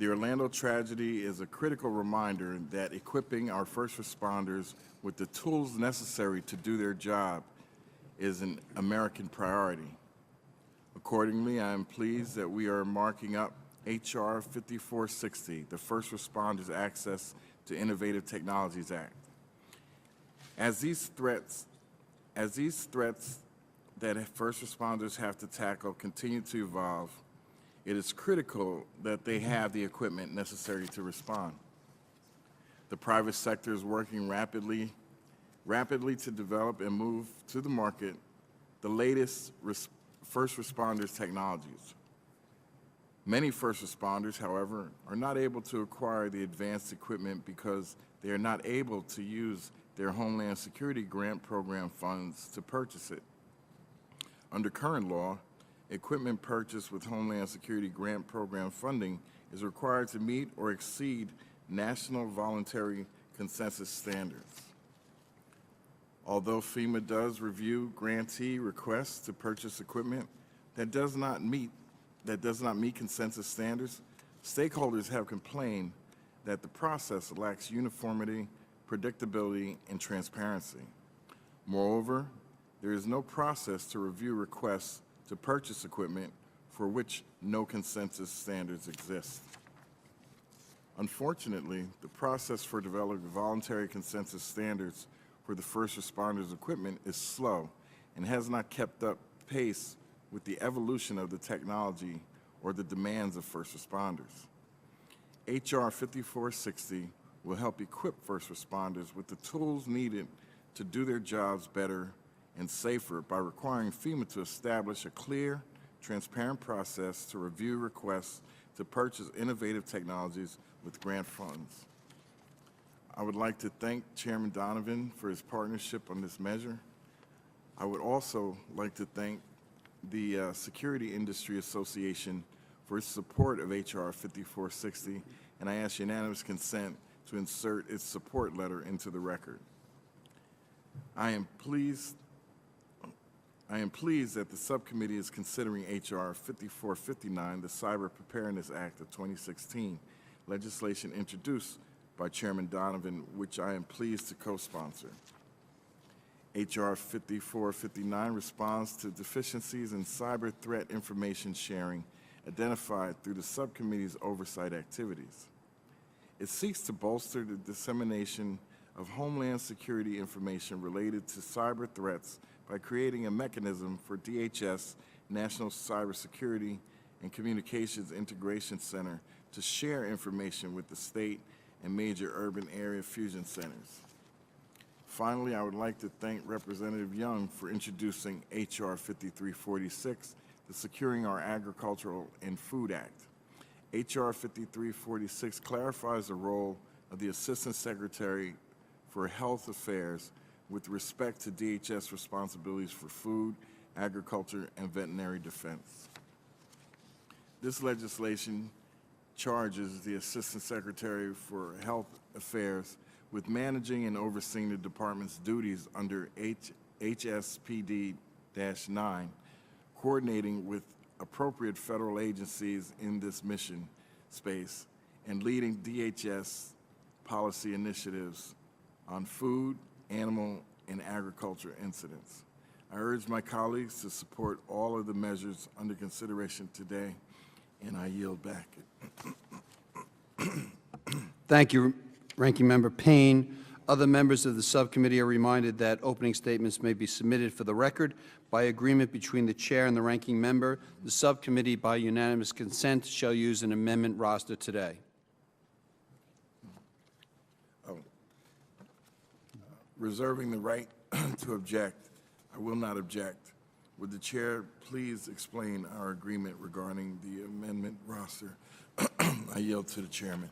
The Orlando tragedy is a critical reminder that equipping our first responders with the tools necessary to do their job is an American priority. Accordingly, I am pleased that we are marking up H.R. 5460, the First Responders Access to Innovative Technologies Act. As these threats that first responders have to tackle continue to evolve, it is critical that they have the equipment necessary to respond. The private sector is working rapidly to develop and move to the market the latest first responders technologies. Many first responders, however, are not able to acquire the advanced equipment because they are not able to use their Homeland Security Grant Program funds to purchase it. Under current law, equipment purchased with Homeland Security Grant Program funding is required to meet or exceed national voluntary consensus standards. Although FEMA does review grantee requests to purchase equipment that does not meet consensus standards, stakeholders have complained that the process lacks uniformity, predictability, and transparency. Moreover, there is no process to review requests to purchase equipment for which no consensus standards exist. Unfortunately, the process for developing voluntary consensus standards for the first responders' equipment is slow and has not kept up pace with the evolution of the technology or the demands of first responders. H.R. 5460 will help equip first responders with the tools needed to do their jobs better and safer by requiring FEMA to establish a clear, transparent process to review requests to purchase innovative technologies with grant funds. I would like to thank Chairman Donovan for his partnership on this measure. I would also like to thank the Security Industry Association for its support of H.R. 5460, and I ask unanimous consent to insert its support letter into the record. I am pleased that the subcommittee is considering H.R. 5459, the Cyber Preparedness Act of 2016, legislation introduced by Chairman Donovan, which I am pleased to co-sponsor. H.R. 5459 responds to deficiencies in cyber threat information sharing identified through the subcommittee's oversight activities. It seeks to bolster the dissemination of Homeland Security information related to cyber threats by creating a mechanism for DHS, National Cybersecurity and Communications Integration Center, to share information with the state and major urban area fusion centers. Finally, I would like to thank Representative Young for introducing H.R. 5346, the Securing Our Agricultural and Food Act. H.R. 5346 clarifies the role of the Assistant Secretary for Health Affairs with respect to DHS responsibilities for food, agriculture, and veterinary defense. This legislation charges the Assistant Secretary for Health Affairs with managing and overseeing the department's duties under HSPD-9, coordinating with appropriate federal agencies in this mission space, and leading DHS policy initiatives on food, animal, and agriculture incidents. I urge my colleagues to support all of the measures under consideration today, and I yield back. Thank you, Ranking Member Payne. Other members of the subcommittee are reminded that opening statements may be submitted for the record by agreement between the chair and the ranking member. The subcommittee, by unanimous consent, shall use an amendment roster today. Reserving the right to object, I will not object. Would the chair please explain our agreement regarding the amendment roster? I yield to the chairman.